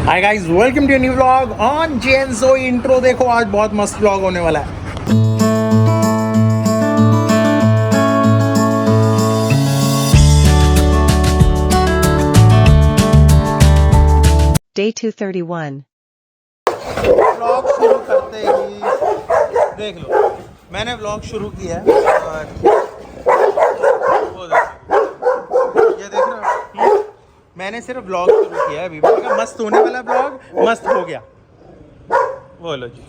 Hi guys, welcome to new vlog on जेएनजो। Intro देखो, आज बहुत मस्त व्लॉग होने वाला है। Day 231. व्लॉग शुरू करते ही देख लो, मैंने व्लॉग शुरू किया है और वो देखो, ये देख रहे हो, मैंने सिर्फ व्लॉग शुरू किया है। अभी मैंने कहा मस्त होने वाला व्लॉग, मस्त हो गया। बोलो जी,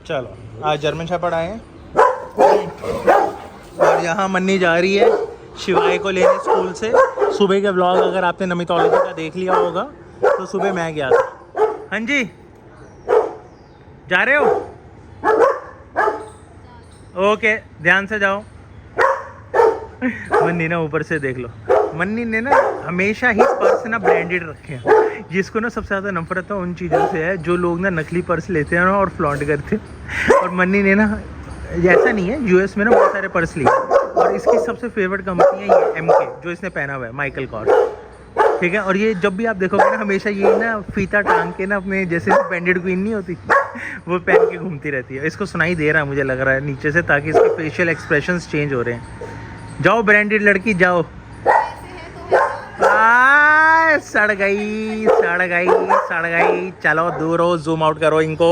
चलो आज जर्मन शेफर्ड आए हैं और यहाँ मन्नी जा रही है शिवाय को लेने स्कूल से। सुबह के व्लॉग अगर आपने नमितोलॉजी का देख लिया होगा तो सुबह मैं गया था। हाँ जी, जा रहे हो? ओके, ध्यान से जाओ। मन्नी ना ऊपर से देख लो, मन्नी ने ना हमेशा ही पर्स ना ब्रांडेड रखे हैं। जिसको ना सबसे ज़्यादा नफरत है उन चीज़ों से है जो लोग ना नकली पर्स लेते हैं और फ्लॉन्ट करते हैं। और मन्नी ने ना, ऐसा नहीं है, यूएस में ना बहुत सारे पर्स लिए और इसकी सबसे फेवरेट कंपनी है ये एमके, जो इसने पहना हुआ है, माइकल कॉर्स, ठीक है। और ये जब भी आप देखोगे ना, हमेशा ये ना फीता टांग के ना अपने, जैसे बैंडेड क्वीन नहीं होती, वो पहन के घूमती रहती है। इसको सुनाई दे रहा है मुझे लग रहा है नीचे से, ताकि इसके फेशियल एक्सप्रेशंस चेंज हो रहे हैं। जाओ ब्रांडेड लड़की जाओ। सड़ गई सड़ गई सड़ गई। चलो दूर हो, जूम आउट करो इनको।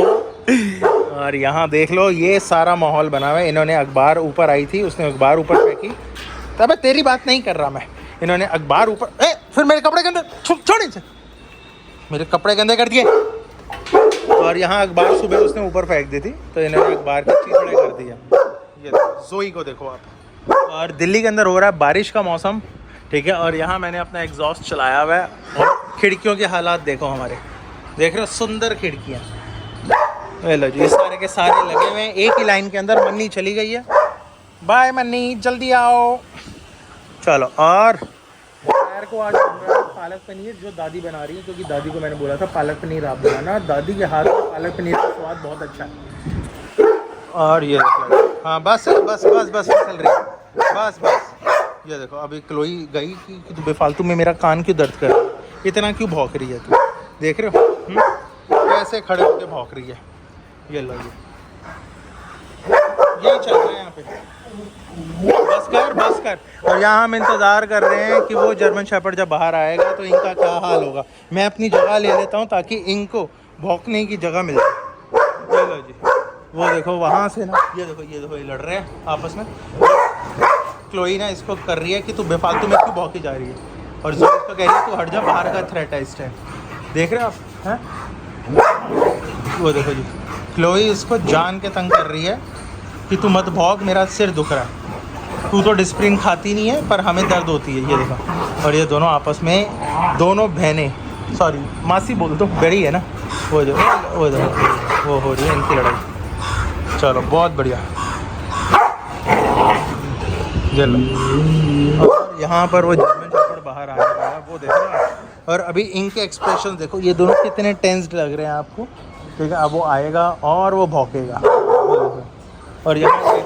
और यहाँ देख लो, ये सारा माहौल बना हुआ है। इन्होंने अखबार, ऊपर आई थी उसने अखबार ऊपर फेंकी। तब तेरी बात नहीं कर रहा मैं। इन्होंने अखबार ऊपर, फिर मेरे कपड़े गंदे, छोड़ इनसे, मेरे कपड़े गंदे कर दिए। और यहाँ अखबार सुबह उसने ऊपर फेंक दी थी तो इन्होंने अखबार के चिथड़े कर दिया। ये जोई को देखो आप। और दिल्ली के अंदर हो रहा है बारिश का मौसम, ठीक है। और यहाँ मैंने अपना एग्जॉस्ट चलाया हुआ है और खिड़कियों के हालात देखो हमारे, देख रहे हो, सुंदर खिड़कियाँ। लो जी, सारे के सारे लगे हुए हैं एक ही लाइन के अंदर। मन्नी चली गई है, बाय मन्नी, जल्दी आओ। चलो, और दोपहर को आज बन रहा है पालक पनीर, जो दादी बना रही है, क्योंकि दादी को मैंने बोला था पालक पनीर आप बनाना। दादी के हाथ में पालक पनीर का स्वाद बहुत अच्छा है। और ये देखो, हाँ बस बस बस बस चल रही है, बस बस। ये देखो, अभी क्लोई गई कि तू बेफालतू में मेरा कान क्यों दर्द कर रहा है, इतना क्यों भौंक रही है तू, देख रहे हो कैसे खड़े होकर भौंक रही है। ये लो, यही चल रहा है यहाँ पे, बस कर बस कर। और यहाँ हम इंतज़ार कर रहे हैं कि वो जर्मन शेफर्ड जब बाहर आएगा तो इनका क्या हाल होगा। मैं अपनी जगह ले लेता हूँ ताकि इनको भौंकने की जगह मिल जाए। ये लो जी, वो देखो वहाँ से ना, ये देखो ये लड़ रहे हैं आपस में। क्लोई ना इसको कर रही है कि तू बेफालतू में क्यों भौंकी जा रही है, और जो इसको कह रही है तू हट जा, बाहर का थ्रेट है इस टाइम। देख रहे हो आप, हैं? वो देखो जी, क्लोई इसको जान के तंग कर रही है कि तू मत भौंक, मेरा सिर दुख रहा है। तू तो डिस्प्रिन खाती नहीं है पर हमें दर्द होती है। ये देखो, और ये दोनों आपस में, दोनों बहनें, सॉरी मासी बोल दो, बड़ी है ना, वो जो वो हो रही है इनकी लड़ाई। चलो बहुत बढ़िया। चलो, और यहाँ पर वो जर्मन शेफर्ड बाहर आने वाला है, वो देखो। और अभी इनके एक्सप्रेशन देखो, ये दोनों कितने टेंस्ड लग रहे हैं आपको, ठीक है। अब वो आएगा और वो भौंकेगा। और यहाँ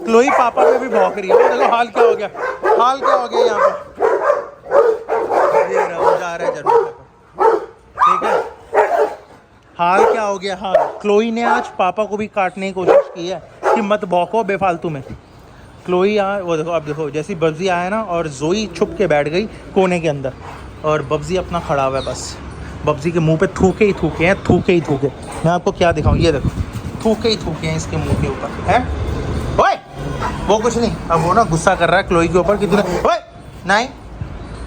क्लोई पापा पे भी भौंक रही है। वो देखो हाल क्या हो गया, हाल क्या हो गया यहाँ पे। ये रहा, वो जा रहा है जर्मन शेफर्ड, ठीक है। हाल क्या हो गया, हाल। क्लोई ने आज पापा को भी काटने की कोशिश की है कि मत भौंको बेफालतू में। क्लोई वो देखो, अब देखो, जैसी बब्जी आया ना और जोई छुप के बैठ गई कोने के अंदर, और बब्जी अपना खड़ा हुआ है बस। बब्जी के मुंह पे थूके ही थूके हैं, थूके ही थूके। मैं आपको क्या दिखाऊं, ये देखो, थूके ही थूके हैं इसके मुंह के ऊपर, है। ओए, वो कुछ नहीं, अब वो ना गुस्सा कर रहा है क्लोई के ऊपर कि तूने, ओए नहीं,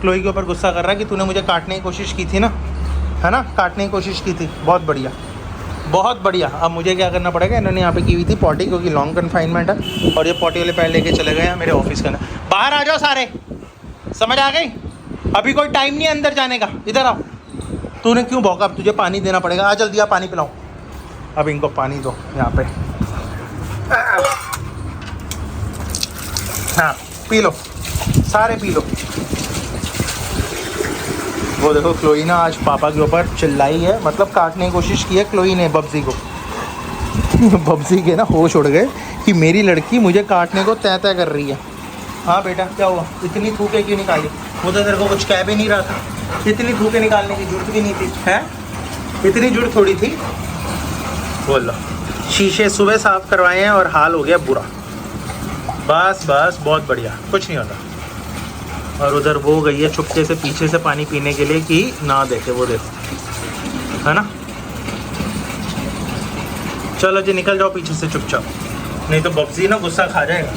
क्लोई के ऊपर गुस्सा कर रहा है कि तूने मुझे काटने की कोशिश की थी ना, है ना, काटने की कोशिश की थी। बहुत बढ़िया, बहुत बढ़िया। अब मुझे क्या करना पड़ेगा, इन्होंने यहाँ पे की हुई थी पॉटी, क्योंकि लॉन्ग कन्फाइनमेंट है, और ये पॉटी वाले पैर लेके चले गए हैं मेरे ऑफिस के अंदर। बाहर आ जाओ सारे, समझ आ गई? अभी कोई टाइम नहीं है अंदर जाने का, इधर आओ। तूने क्यों भौंका, अब तुझे पानी देना पड़ेगा, आ जल्दी आ, पानी पिलाओ। अब इनको पानी दो यहाँ पे, हाँ पी लो, सारे पी लो। वो देखो, क्लोई ना आज पापा के ऊपर चिल्लाई है, मतलब काटने की कोशिश की है क्लोई ने बब्जी को। बब्जी के ना होश उड़ गए कि मेरी लड़की मुझे काटने को तय तय कर रही है। हाँ बेटा क्या हुआ, इतनी थूके क्यों निकाली? वो तो तेरे को कुछ कह भी नहीं रहा था, इतनी थूके निकालने की जरूरत भी नहीं थी, है इतनी जरूरत थोड़ी थी। बोलो, शीशे सुबह साफ करवाए हैं और हाल हो गया बुरा। बस बस बहुत बढ़िया, कुछ नहीं होता। और उधर वो गई है चुपके से पीछे से पानी पीने के लिए कि ना देखे, वो देखो, है ना। चलो जी निकल जाओ पीछे से चुपचाप, नहीं तो बब्जी ना गुस्सा खा जाएगा।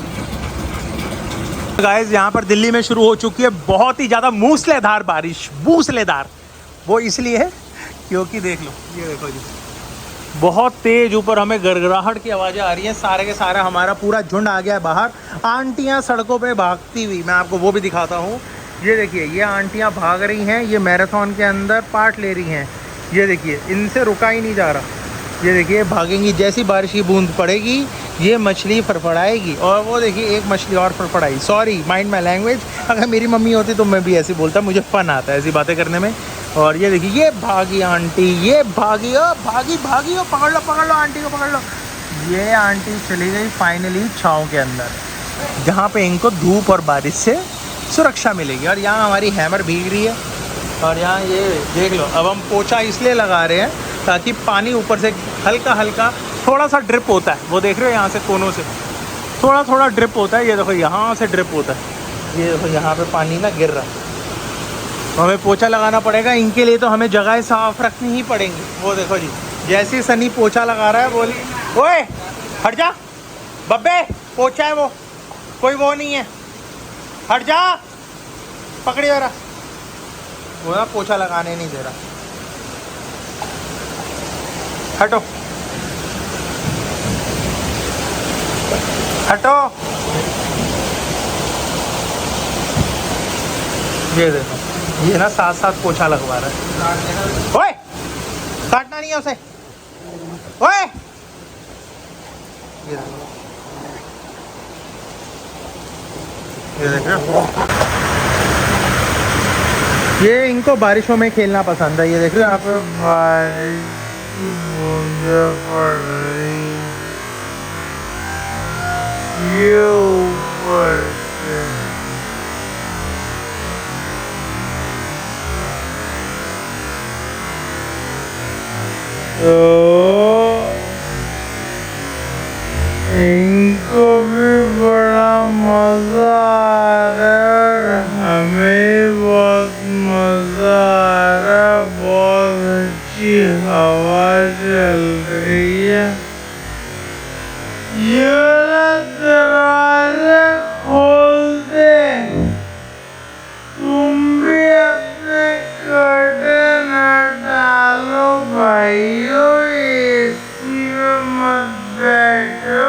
गाइस यहाँ पर दिल्ली में शुरू हो चुकी है बहुत ही ज़्यादा मूसलाधार बारिश। मूसलाधार वो इसलिए है क्योंकि देख लो, ये देखो जी, बहुत तेज ऊपर हमें गड़गड़ाहट की आवाज़ें आ रही हैं। सारे के सारा हमारा पूरा झुंड आ गया है बाहर। आंटियाँ सड़कों पे भागती हुई, मैं आपको वो भी दिखाता हूँ। ये देखिए, ये आंटियाँ भाग रही हैं, ये मैराथन के अंदर पार्ट ले रही हैं। ये देखिए, इनसे रुका ही नहीं जा रहा। ये देखिए भागेंगी, जैसी बारिश की बूंद पड़ेगी ये मछली फड़फड़ाएगी। और वो देखिए एक मछली और फड़फड़ाई। Sorry, mind my language. अगर मेरी मम्मी होती तो मैं भी ऐसे बोलता, मुझे फन आता है ऐसी बातें करने में। और ये देखिए, ये भागी आंटी, ये भागी, ओ भागी भागी, ओ पकड़ लो आंटी को, पकड़ लो। ये आंटी चली गई फाइनली छाँव के अंदर, जहाँ पे इनको धूप और बारिश से सुरक्षा मिलेगी। और यहाँ हमारी हैमर भीग रही है। और यहाँ ये देख लो, अब हम पोछा इसलिए लगा रहे हैं ताकि पानी ऊपर से हल्का हल्का थोड़ा सा ड्रिप होता है। वो देख रहे हो यहाँ से कोनों से थोड़ा थोड़ा ड्रिप होता है। ये देखो यहाँ से ड्रिप होता है। ये देखो यहाँ पे पानी ना गिर रहा है, तो हमें पोछा लगाना पड़ेगा। इनके लिए तो हमें जगह साफ रखनी ही पड़ेंगी। वो देखो जी, जैसे ही सनी पोछा लगा रहा है, बोली ओए हट जा बब्बे, पोछा है वो, कोई वो नहीं है, हट जा, पकड़िए रहा। वो ना पोछा लगाने नहीं दे रहा, हटो हटो। ये देखो, ये ना साथ साथ पोछा लगवा रहा है। ओए काटना नहीं है उसे, ओए। ये देख रहे हो, ये इनको बारिशों में खेलना पसंद है। ये देख रहे हो आप, इनको भी बड़ा मजा आ रहा है, हमें बहुत मजा आ रहा है। बहुत अच्छी हवा चल रही है। ये दरवाजे खोल दे, तुम भी अपने कर्टन डालो भाइयों, एसी में मत बैठो।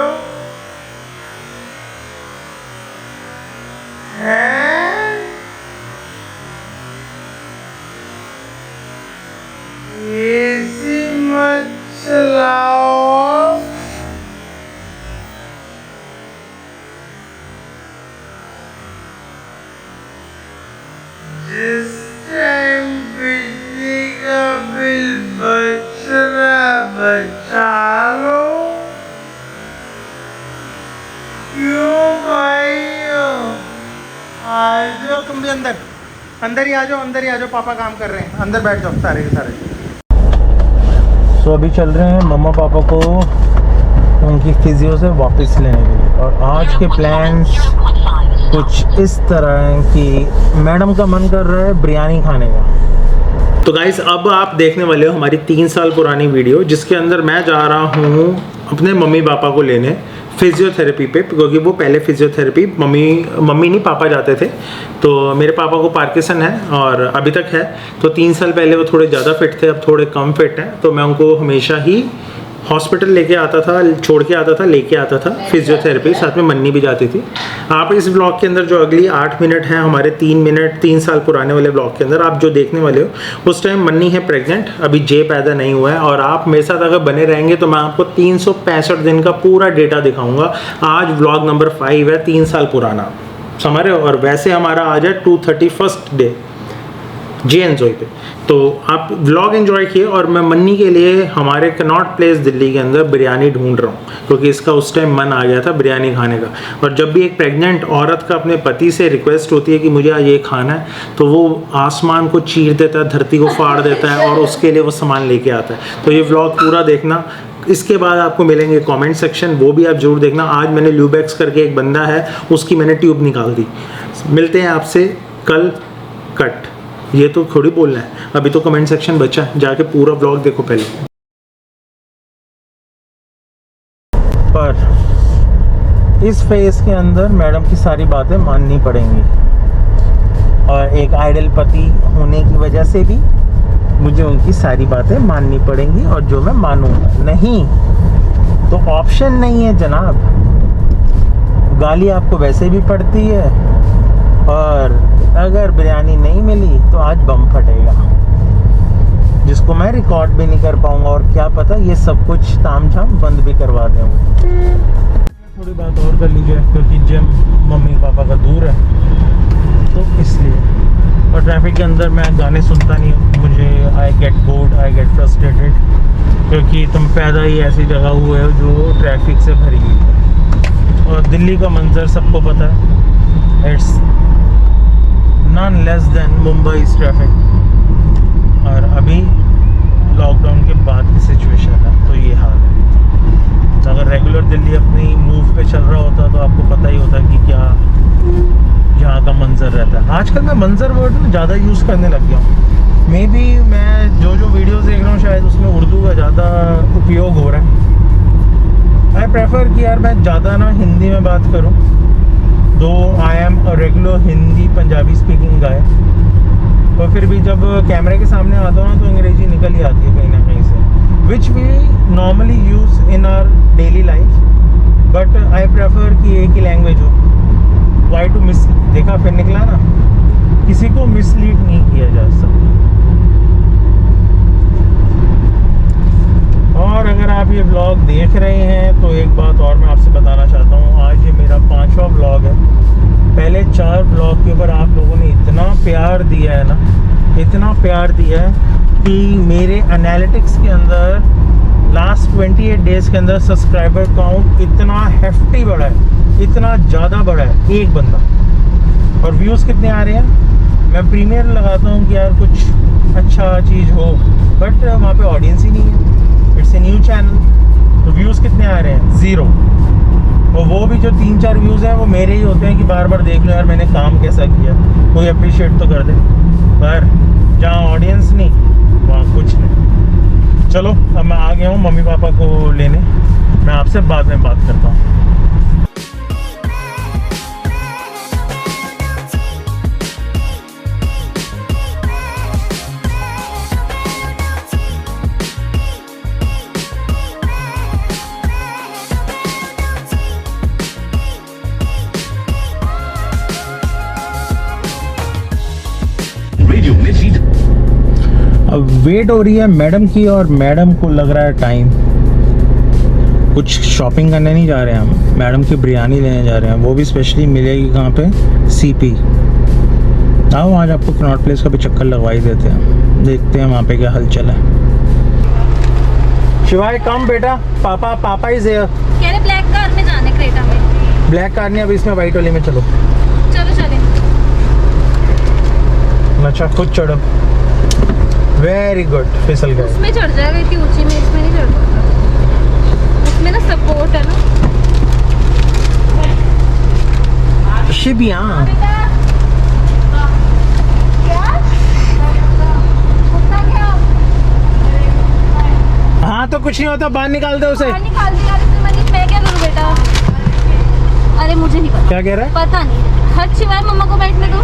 एसी मत चलाओ। जिस टाइम बिजली का बिल बच रहा बचा लो। क्यों भाइयों, आ जाओ तुम भी अंदर, अंदर ही आ जाओ, अंदर ही आ जाओ, पापा काम कर रहे हैं, अंदर बैठ जाओ सारे के सारे। सो अभी चल रहे हैं मम्मा पापा को उनकी फिजियो से वापस लेने के लिए। और आज के प्लान्स कुछ इस तरह हैं कि मैडम का मन कर रहा है बिरयानी खाने का। तो गाइस अब आप देखने वाले हो हमारी 3 साल पुरानी वीडियो, जिसके अंदर मैं जा रहा हूँ अपने मम्मी पापा को लेने फिजियोथेरेपी पे, क्योंकि वो पहले फिजियोथेरेपी मम्मी नहीं पापा जाते थे। तो मेरे पापा को पार्किंसन है और अभी तक है। तो 3 साल पहले वो थोड़े ज़्यादा फिट थे, अब थोड़े कम फिट हैं। तो मैं उनको हमेशा ही हॉस्पिटल लेके आता था, छोड़ के आता था, लेके आता था फिजियोथेरेपी, साथ में मन्नी भी जाती थी। आप इस ब्लॉग के अंदर जो अगली 8 मिनट हैं हमारे 3 साल पुराने वाले ब्लॉग के अंदर आप जो देखने वाले हो, उस टाइम मन्नी है प्रेग्नेंट, अभी जे पैदा नहीं हुआ है। और आप मेरे साथ अगर बने रहेंगे तो मैं आपको 365 दिन का पूरा डेटा दिखाऊंगा। आज ब्लॉग नंबर 5 है, 3 साल पुराना, समझ रहे हो। और वैसे हमारा आज है 231st डे, जे एन जोई पे। तो आप व्लॉग एंजॉय किए और मैं मन्नी के लिए हमारे कनॉट प्लेस दिल्ली के अंदर बिरयानी ढूंढ रहा हूँ, क्योंकि इसका उस टाइम मन आ गया था बिरयानी खाने का। और जब भी एक प्रेग्नेंट औरत का अपने पति से रिक्वेस्ट होती है कि मुझे आज ये खाना है, तो वो आसमान को चीर देता है, धरती को फाड़ देता है और उसके लिए वो सामान लेके आता है। तो ये व्लॉग पूरा देखना। इसके बाद आपको मिलेंगे कमेंट सेक्शन, वो भी आप जरूर देखना। आज मैंने ल्यूबेक्स करके एक बंदा है, उसकी मैंने ट्यूब निकाल दी। मिलते हैं आपसे कल कट। ये तो थोड़ी बोलना है, अभी तो कमेंट सेक्शन बचा है, जाके पूरा व्लॉग देखो पहले। पर इस फेज के अंदर मैडम की सारी बातें माननी पड़ेंगी, और एक आइडल पति होने की वजह से भी मुझे उनकी सारी बातें माननी पड़ेंगी, और जो मैं मानूंगा नहीं तो ऑप्शन नहीं है जनाब। गाली आपको वैसे भी पड़ती है, और अगर बिरयानी नहीं मिली तो आज बम फटेगा, जिसको मैं रिकॉर्ड भी नहीं कर पाऊंगा, और क्या पता ये सब कुछ तामझाम बंद भी करवा दें। थोड़ी बात और कर लीजिए, क्योंकि जिम मम्मी पापा का दूर है, तो इसलिए। और ट्रैफिक के अंदर मैं गाने सुनता नहीं हूँ, मुझे I get bored, I get frustrated, क्योंकि तुम पैदा ही ऐसी जगह हुए हो जो ट्रैफिक से भरी हुई है। और दिल्ली का मंजर सबको पता है, it's non less than Mumbai traffic. और अभी लॉकडाउन के बाद की सिचुएशन है, तो ये हाल है। तो अगर रेगुलर दिल्ली अपनी मूव पे चल रहा होता तो आपको पता ही होता कि क्या यहाँ का मंजर रहता है। आजकल मैं मंजर वर्ड में ज़्यादा यूज़ करने लग गया हूँ। मे बी मैं जो वीडियोस देख रहा हूँ शायद उसमें उर्दू का ज़्यादा उपयोग हो रहा है। आई प्रेफर कि यार मैं ज़्यादा ना हिंदी में बात करूँ, though I am a regular Hindi Punjabi speaking guy, तो फिर भी जब कैमरे के सामने आता हूँ ना तो अंग्रेज़ी निकल ही आती है कहीं ना कहीं से, which we normally use in our daily life. But I prefer कि एक ही लैंग्वेज हो। वाई टू मिस, देखा फिर निकला ना, किसी को मिसलीड नहीं किया जा सकता। और अगर आप ये व्लॉग देख रहे हैं तो एक बात और मैं आपसे बताना चाहता हूँ, आज ये मेरा 5वां व्लॉग है। पहले 4 व्लॉग के ऊपर आप लोगों ने इतना प्यार दिया है ना, इतना प्यार दिया है कि मेरे एनालिटिक्स के अंदर लास्ट 28 डेज़ के अंदर सब्सक्राइबर काउंट इतना हेफ्टी बढ़ा है, इतना ज़्यादा बढ़ा है, एक बंदा। और व्यूज़ कितने आ रहे हैं? मैं प्रीमियर लगाता हूँ कि यार कुछ अच्छा चीज़ हो, बट वहाँ पे ऑडियंस ही नहीं है, इट्स ए न्यू चैनल। तो व्यूज़ कितने आ रहे हैं? 0। और वो भी जो 3-4 व्यूज़ हैं वो मेरे ही होते हैं कि बार बार देख लो यार मैंने काम कैसा किया, कोई अप्रिशिएट तो कर दे। पर जहाँ ऑडियंस नहीं वहाँ कुछ नहीं। चलो अब मैं आ गया हूँ मम्मी पापा को लेने, मैं आपसे बाद में बात करता हूँ। अब वेट हो रही है मैडम की, और मैडम को लग रहा है टाइम। कुछ शॉपिंग करने नहीं जा रहे हैं हम, मैडम की बिरयानी लेने जा रहे हैं, वो भी स्पेशली मिलेगी कहाँ पे? सीपी। आओ आज आपको कनॉट प्लेस का भी चक्कर लगवा ही देते हैं, देखते हैं वहाँ पे क्या हलचल है। शिवाय कम बेटा, पापा इज हियर। कह रहे ब्लैक कार में जाने, क्रेटा में। ब्लैक कार नहीं, अब इसमें वाइट वाली में चलो। चलो चले। अच्छा खुद चढ़ो, वेरी गुड, फिसल गए। उसमें चढ़ जाएगा इतनी ऊंची में, इसमें नहीं चढ़ पाता, उसमें ना सपोर्ट है ना। शिबिया हाँ तो कुछ नहीं होता, बाहर निकाल दो उसे। निकाल दिया, मैं क्या करूँ बेटा? अरे मुझे नहीं पता क्या कह रहा है, पता नहीं। हर शिवाय मम्मा को बैठने दो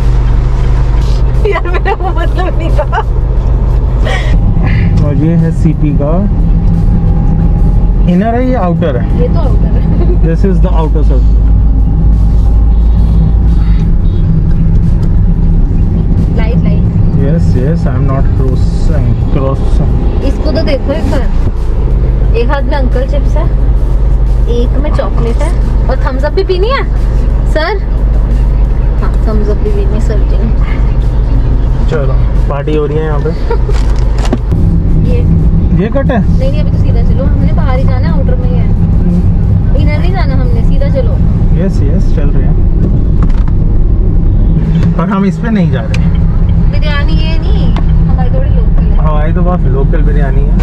यार, मेरा वो मतलब नहीं था। और ये है सीपी का इनर है, ये आउटर है। ये तो आउटर है। This is the outer circle. Light yes I am not crossing. इसको तो देखो, एक हाथ में अंकल चिप्स है, एक में चॉकलेट है, और थम्स अप भी पीनी है सर। हाँ थम्स अप भी पीनी सर जी। चलो पार्टी हो रही है यहाँ पे। ये कट है? नहीं अभी तो सीधा चलो, हमने बाहर ही जाना, आउटर में ही है, इधर नहीं जाना हमने, सीधा चलो। यस यस चल रहे हैं, पर हम इस पे नहीं जा रहे। बिरयानी ये नहीं, हमारी थोड़ी लोकल है। हमारी तो बहुत लोकल बिरयानी है।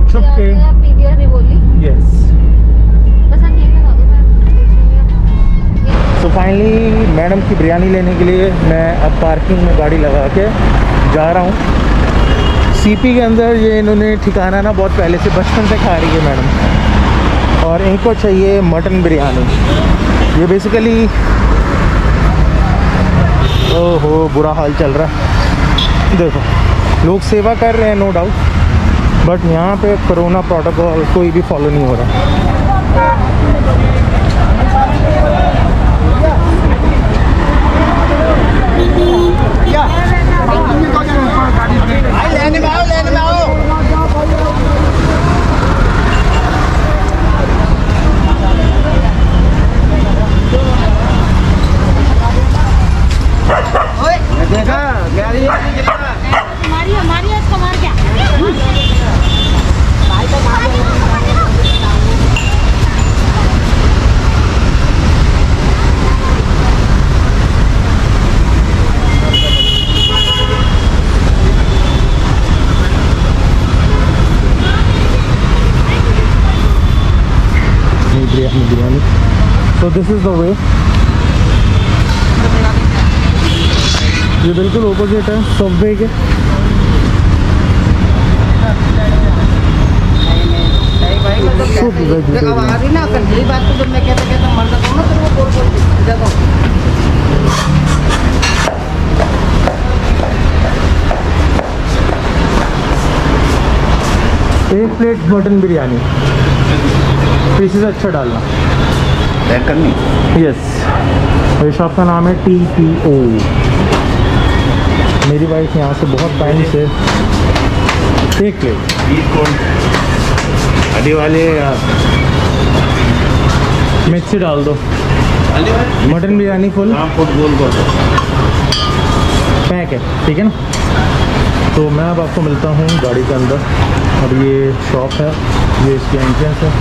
छुप के पीवीआर ने बोली यस। बस हम ये लगा दो, मैं तो फाइनली मैडम की बिरयानी लेने के लिए मैं अब पार्किंग में गाड़ी लगा के जा रहा हूँ। सीपी के अंदर ये इन्होंने ठिकाना ना बहुत पहले से बचपन से खा रही है मैडम, और इनको चाहिए मटन बिरयानी। ये बेसिकली ओहो बुरा हाल चल रहा है। देखो लोग सेवा कर रहे हैं नो डाउट, बट यहाँ पे कोरोना प्रोटोकॉल कोई भी फॉलो नहीं हो रहा। लेने में आओ। देखा गाड़ी हमारी आज कमार क्या biryani. So this is the way। ये बिल्कुल ऑपोजिट है सबवे के। एक प्लेट मटन बिरयानी, पीसेस अच्छा डालना, पैक करनी। यस। ये शॉप का नाम है TPO। मेरी वाइफ यहाँ से बहुत टाइम से एक प्लेट हड्डी वाले मिर्ची डाल दो, मटन बिरयानी फुल गोल पैक है, ठीक है ना। तो मैं अब आपको मिलता हूँ गाड़ी के अंदर। अब ये शॉप है, ये इसकी एंट्रेंस है,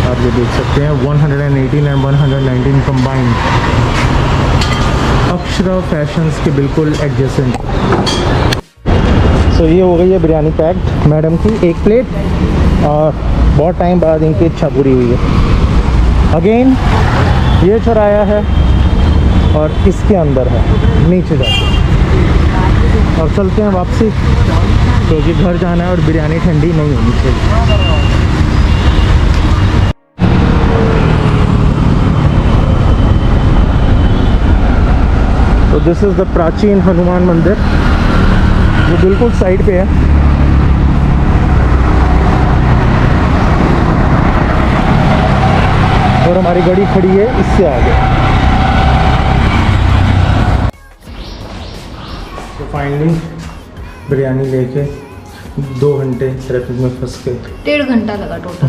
आप ये देख सकते हैं 118 एंड 119 कंबाइंड, अक्षरा फैशंस के बिल्कुल एडजेसेंट। सो ये हो गई है बिरयानी पैक्ड मैडम की एक प्लेट, और बहुत टाइम बाद इनकी इच्छा पूरी हुई है। अगेन ये चौराया है और इसके अंदर है नीचे जाके, और चलते हैं वापसी क्योंकि घर जाना है और बिरयानी ठंडी नहीं होनी चाहिए। तो दिस इज़ द प्राचीन हनुमान मंदिर जो बिल्कुल साइड पे है। और हमारी गाड़ी खड़ी है इससे आगे। तो फाइनली बिरयानी लेके 2 घंटे ट्रैफिक में फंस गए, 1.5 घंटा लगा टोटल।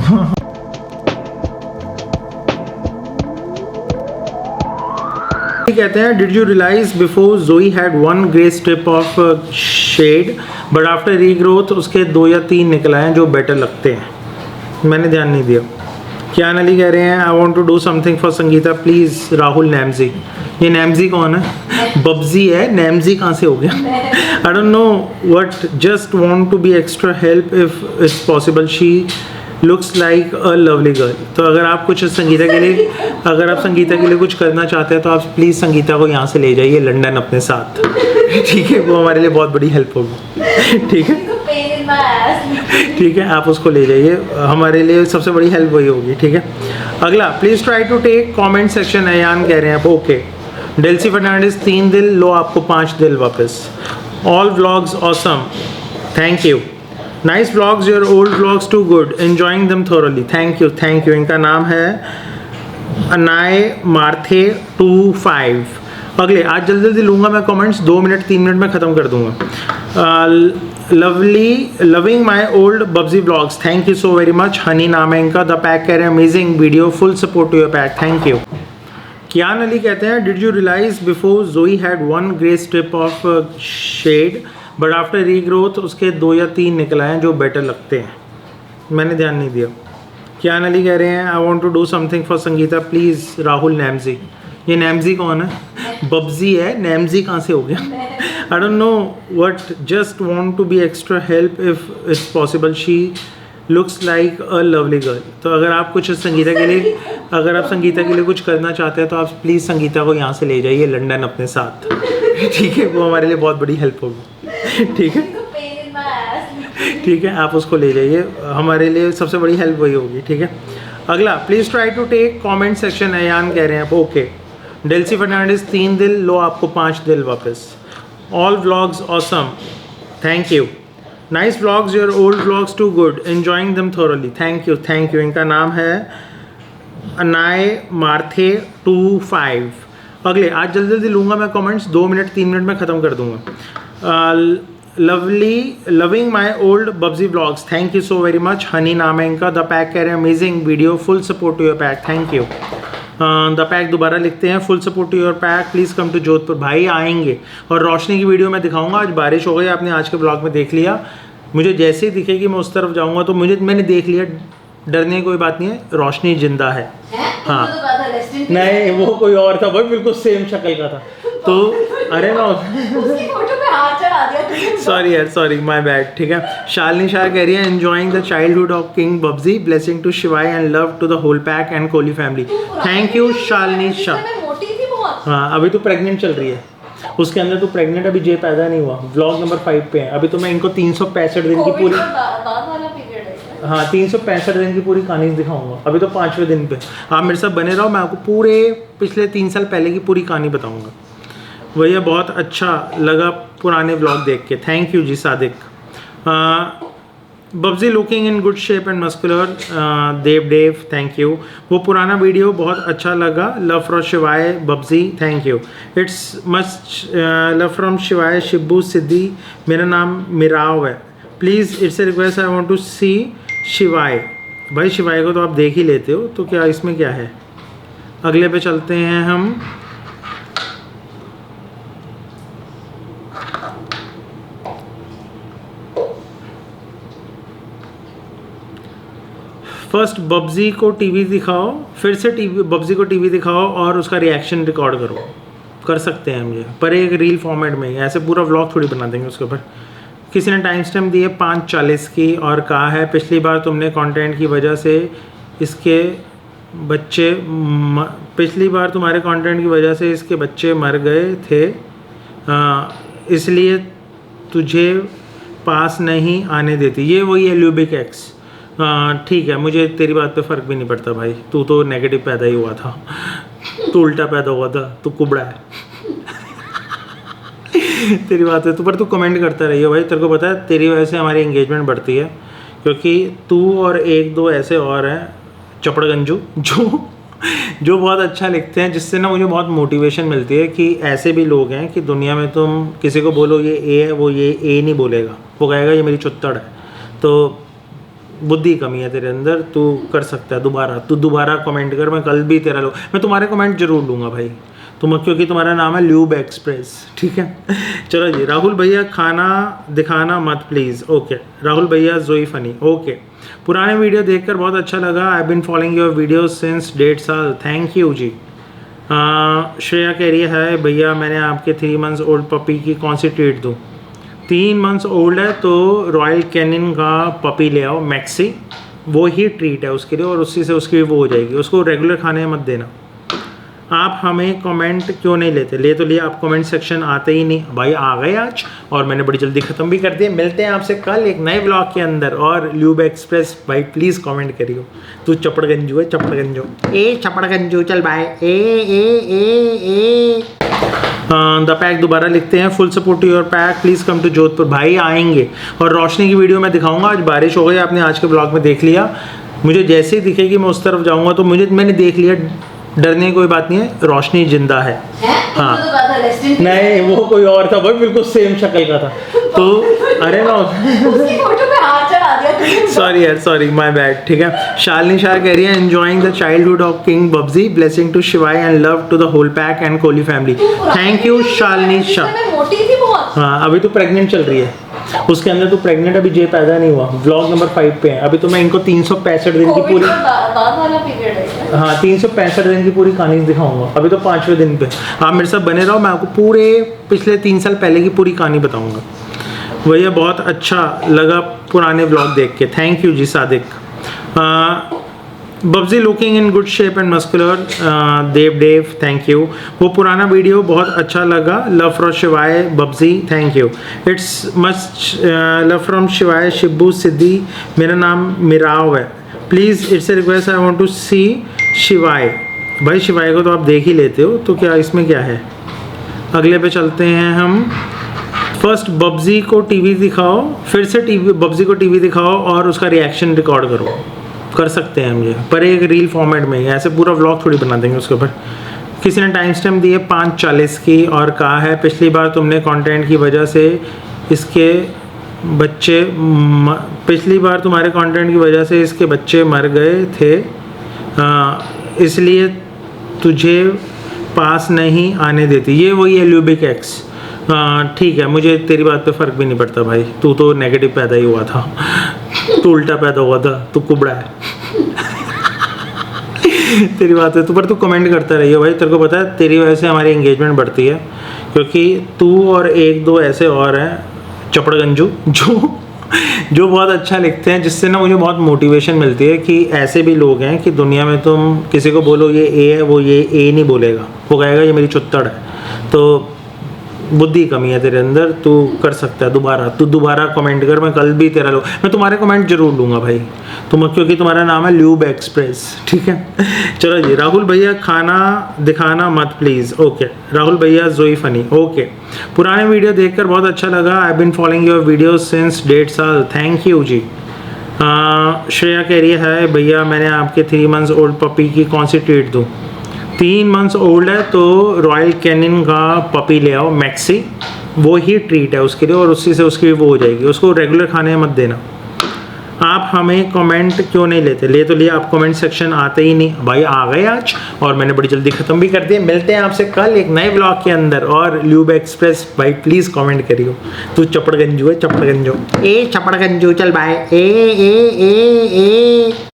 कहते हैं did you realise before Joey had 1 grey strip of shade but after regrowth उसके 2 या 3 निकल आए जो बेटर लगते हैं। मैंने ध्यान नहीं दिया। क्या अली कह रहे हैं I want to do something for Sangeeta please Rahul नैमजी। ये नैमजी कौन है? बब्जी है, नैमजी कहाँ से हो गया? I don't know what, just want to be extra help if it's possible. She looks like a lovely girl. तो अगर आप कुछ संगीता के लिए कुछ करना चाहते हैं तो आप प्लीज़ संगीता को यहाँ से ले जाइए लंदन अपने साथ, ठीक है? वो हमारे लिए बहुत बड़ी हेल्प होगी, ठीक है? ठीक है, आप उसको ले जाइए, हमारे लिए सबसे बड़ी हेल्प वही होगी, ठीक है? अगला please try to take comment section. Ayan कह रहे हैं आप ओके। डेल्सी फर्नांडिस 3 दिल लो, आपको 5 दिल वापस। All vlogs awesome, thank you. Nice vlogs, your old vlogs too good, enjoying them thoroughly, thank you. इनका नाम है अनाय मार्थे 25। अगले आज जल्दी जल्दी लूँगा मैं कमेंट्स, 2 मिनट 3 मिनट में ख़त्म कर दूँगा। Loving my old Babji blogs, thank you so very much. Honey नाम है इनका। द पैक कह रहे हैं amazing video, full support to your pack, thank you. Kiyan Ali कहते हैं, did you realise before Joey had one grey strip of shade but after regrowth उसके 2 या 3 निकल आए हैं जो बेटर लगते हैं। मैंने ध्यान नहीं दिया। कियान अली कह रहे हैं, I want to do something for Sangeeta please Rahul नैमजी। ये नैमजी कौन है? बब्जी है, नैमजी कहाँ से हो गया? I don't know what, just want to be extra help if it's possible, she looks like a lovely girl. तो अगर आप कुछ संगीता के लिए, अगर आप संगीता के लिए कुछ करना चाहते हैं तो आप प्लीज़ संगीता को यहाँ से ले जाइए लंदन अपने साथ, ठीक है? वो हमारे लिए बहुत बड़ी हेल्प होगी, ठीक है? ठीक है, आप उसको ले जाइए, हमारे लिए सबसे बड़ी हेल्प वही होगी, ठीक है? अगला, please try to take comment section. Ayan कह रहे हैं ओके। डेल्सी फर्नांडिस 3 दिल, लो आपको 5 दिल वापस। All vlogs awesome, thank you. Nice vlogs, your old vlogs too good, enjoying them thoroughly, thank you thank you. इनका नाम है अनाय मार्थे 25। अगले, आज जल्दी जल्दी लूँगा मैं कमेंट्स, 2 मिनट 3 मिनट में ख़त्म कर दूँगा। Lovely loving my old Babji vlogs, thank you so very much. Honey नाम है इनका। द पैक कह रहे हैं amazing video, full support to your pack, thank you. The pack दोबारा लिखते हैं, full support to your pack, please come to Jodhpur. भाई आएंगे, और रोशनी की वीडियो मैं दिखाऊंगा। आज बारिश हो गई, आपने आज के ब्लॉग में देख लिया। मुझे जैसे ही दिखेगी मैं उस तरफ जाऊँगा, तो मैंने देख लिया, डरने की कोई बात नहीं है, रोशनी जिंदा है। हाँ नहीं, वो कोई और था भाई, बिल्कुल सेम शक्ल का था। तो अरे ना सॉरी यार, सॉरी माय बैड, ठीक है। शालिनी शाह कह रही है, enjoying the childhood of king Babji, blessing to Shivay and love to the whole pack and Kohli family. Thank you Shalini Shah. हाँ, अभी तो प्रेग्नेंट चल रही है, उसके अंदर तो प्रेग्नेंट, अभी जे पैदा नहीं हुआ। व्लॉग नंबर 5 पे है अभी। तो मैं इनको 365 दिन की पूरी, हाँ 365 दिन की पूरी कहानी दिखाऊंगा। अभी तो 5वें दिन पे, आप मेरे साथ बने रहो, मैं आपको पूरे पिछले 3 साल पहले की पूरी कहानी बताऊंगा। भैया बहुत अच्छा लगा पुराने व्लॉग देख के, thank you ji Sadiq. Babji looking in good shape and muscular, Dev thank you. वो पुराना वीडियो बहुत अच्छा लगा, love from Shivay Babji, thank you. It's must love from Shivay Shibbu Siddhi, मेरा नाम मिराव है, please it's a request, I want to see Shivay. भाई शिवाय को तो आप देख ही लेते हो, तो क्या इसमें क्या है। अगले पे चलते हैं हम। फर्स्ट बब्जी को टीवी दिखाओ, फिर से बब्जी को टीवी दिखाओ और उसका रिएक्शन रिकॉर्ड करो। कर सकते हैं हम ये, पर एक रील फॉर्मेट में, ऐसे पूरा व्लॉग थोड़ी बना देंगे उसके ऊपर। किसी ने टाइम स्टैम्प दी है 5:40 की और कहा है, पिछली बार तुमने कंटेंट की वजह से इसके बच्चे पिछली बार तुम्हारे कंटेंट की वजह से इसके बच्चे मर गए थे, इसलिए तुझे पास नहीं आने देती। ये वही है ल्यूबिक एक्स। ठीक है, मुझे तेरी बात पे फ़र्क भी नहीं पड़ता भाई, तू तो नेगेटिव पैदा ही हुआ था, तू उल्टा पैदा हुआ था, तू कुबड़ा है। तेरी बात है, तो पर तू कमेंट करता रहिए भाई, तेरे को पता है तेरी वजह से हमारी एंगेजमेंट बढ़ती है, क्योंकि तू और 1-2 ऐसे और हैं चपड़गंजू जो बहुत अच्छा लिखते हैं, जिससे ना मुझे बहुत मोटिवेशन मिलती है कि ऐसे भी लोग हैं कि दुनिया में तुम किसी को बोलो ये ए है, वो ये ए नहीं बोलेगा, वो कहेगा ये मेरी चुत्तड़ है। तो बुद्धि कमी है तेरे अंदर, तू कर सकता है तू दोबारा कमेंट कर, मैं कल भी तेरा मैं तुम्हारे कमेंट जरूर लूँगा भाई, क्योंकि तुम्हारा नाम है ल्यूब एक्सप्रेस, ठीक है। चलो जी, राहुल भैया खाना दिखाना मत प्लीज़, ओके। राहुल भैया जोई फनी, ओके। पुराने वीडियो देखकर बहुत अच्छा लगा, I been following your video since 1.5 साल, थैंक यू जी। श्रेया कह रही है भैया मैंने आपके 3 मंथ्स ओल्ड पपी की कौन सी ट्रीट दूँ। 3 मंथ्स ओल्ड है तो रॉयल कैनिन का पपी ले आओ, मैक्सी, वो ही ट्रीट है उसके लिए, और उसी से उसकी वो हो जाएगी। उसको रेगुलर खाने मत देना। आप हमें कमेंट क्यों नहीं लेते? ले तो लिया, आप कमेंट सेक्शन आते ही नहीं। भाई आ गए आज, और मैंने बड़ी जल्दी ख़त्म भी कर दिया। मिलते हैं आपसे कल एक नए ब्लॉग के अंदर। और ल्यूब एक्सप्रेस भाई प्लीज़ कमेंट करियो, तू चपड़गंजू है, चपड़गंजू ए चपड़गंजू, चल बाय ए द पैक दोबारा लिखते हैं, full support to your pack, please come to Jodhpur. भाई आएंगे, और रोशनी की वीडियो मैं दिखाऊंगा। आज बारिश हो गई, आपने आज के ब्लॉग में देख लिया। मुझे जैसे ही दिखेगी मैं उस तरफ जाऊँगा, तो मैंने देख लिया, डरने की कोई बात नहीं है, रोशनी जिंदा है। हाँ नहीं, वो कोई और था भाई, बिल्कुल सेम शक्ल का था। तो अरे ना सॉरी यार, सॉरी, माय बैड। ठीक है, शालिनी शाह कह रही है enjoying the childhood of king Babji, blessing to Shivay and love to the whole pack and Kohli family. Thank you Shalini Shah. मैं मोटी थी बहुत। हाँ, अभी तो प्रेग्नेंट चल रही है, उसके अंदर तो प्रेग्नेंट अभी जे पैदा नहीं हुआ। व्लॉग नंबर 5 पे है अभी। तो मैं इनको 365 दिन की पूरी, बाद वाला पीरियड है। हाँ 365 दिन की पूरी कहानी दिखाऊंगा। अभी तो 5वें दिन पे। आप मेरे साथ बने रहो, मैं आपको पूरे पिछले 3 साल पहले की पूरी कहानी बताऊंगा। भैया बहुत अच्छा लगा पुराने व्लॉग देख के, thank you ji Sadiq. Babji looking in good shape and muscular, Dev thank you. वो पुराना वीडियो बहुत अच्छा लगा, love from Shivay Babji, thank you. It's must love from Shivay Shibbu Siddhi, मेरा नाम मिराव है, please it's a request, I want to see Shivay. भाई शिवाय को तो आप देख ही लेते हो, तो क्या इसमें क्या है। अगले पे चलते हैं हम। फर्स्ट बब्जी को टीवी दिखाओ, फिर से टीवी बब्जी को टीवी दिखाओ और उसका रिएक्शन रिकॉर्ड करो। कर सकते हैं हम ये, पर एक रील फॉर्मेट में, ऐसे पूरा व्लॉग थोड़ी बना देंगे उसके ऊपर। किसी ने टाइम स्टैम्प दी है 5:40 की और कहा है पिछली बार तुमने कंटेंट की वजह से इसके बच्चे पिछली बार तुम्हारे कंटेंट की वजह से इसके बच्चे मर गए थे, इसलिए तुझे पास नहीं आने देती। ये वही है ल्यूबिक एक्स। ठीक है, मुझे तेरी बात पे फ़र्क भी नहीं पड़ता भाई, तू तो नेगेटिव पैदा ही हुआ था, तू उल्टा पैदा हुआ था, तू कुबड़ा है। तेरी बात है, तू पर तू कमेंट करता रहिए भाई, तेरे को पता है तेरी वजह से हमारी एंगेजमेंट बढ़ती है, क्योंकि तू और 1-2 ऐसे और हैं चपड़गंजू जो बहुत अच्छा लिखते हैं, जिससे ना मुझे बहुत मोटिवेशन मिलती है कि ऐसे भी लोग हैं कि दुनिया में तुम किसी को बोलो ये ए है, वो ये ए नहीं बोलेगा, वो कहेगा ये मेरी चुत्तड़ है। तो बुद्धि कमी है तेरे अंदर, तू कर सकता है। तू दोबारा कमेंट कर, मैं कल भी तेरा मैं तुम्हारे कमेंट जरूर लूँगा भाई, क्योंकि तुम्हारा नाम है ल्यूब एक्सप्रेस। ठीक है, चलो जी। राहुल भैया खाना दिखाना मत प्लीज़, ओके। राहुल भैया जोई फनी, ओके। पुराने वीडियो देखकर बहुत अच्छा लगा, I been following your video since 1.5 साल, थैंक यू जी। श्रेया कह रही है भैया मैंने आपके 3 मंथ्स ओल्ड पपी की कौन सी ट्रीट दूँ। 3 मंथ्स ओल्ड है तो रॉयल कैनिन का पपी ले आओ, मैक्सी, वो ही ट्रीट है उसके लिए, और उसी से उसकी वो हो जाएगी। उसको रेगुलर खाने मत देना। आप हमें कमेंट क्यों नहीं लेते? ले तो लिया, आप कमेंट सेक्शन आते ही नहीं भाई। आ गए आज, और मैंने बड़ी जल्दी ख़त्म भी कर दिया। मिलते हैं आपसे कल एक नए ब्लॉग के अंदर। और ल्यूब एक्सप्रेस भाई प्लीज़ कमेंट करियो। तू चपड़गंजू है, चपड़गंजू, ए चपड़गंजू, चल बाय। ए ए ए ए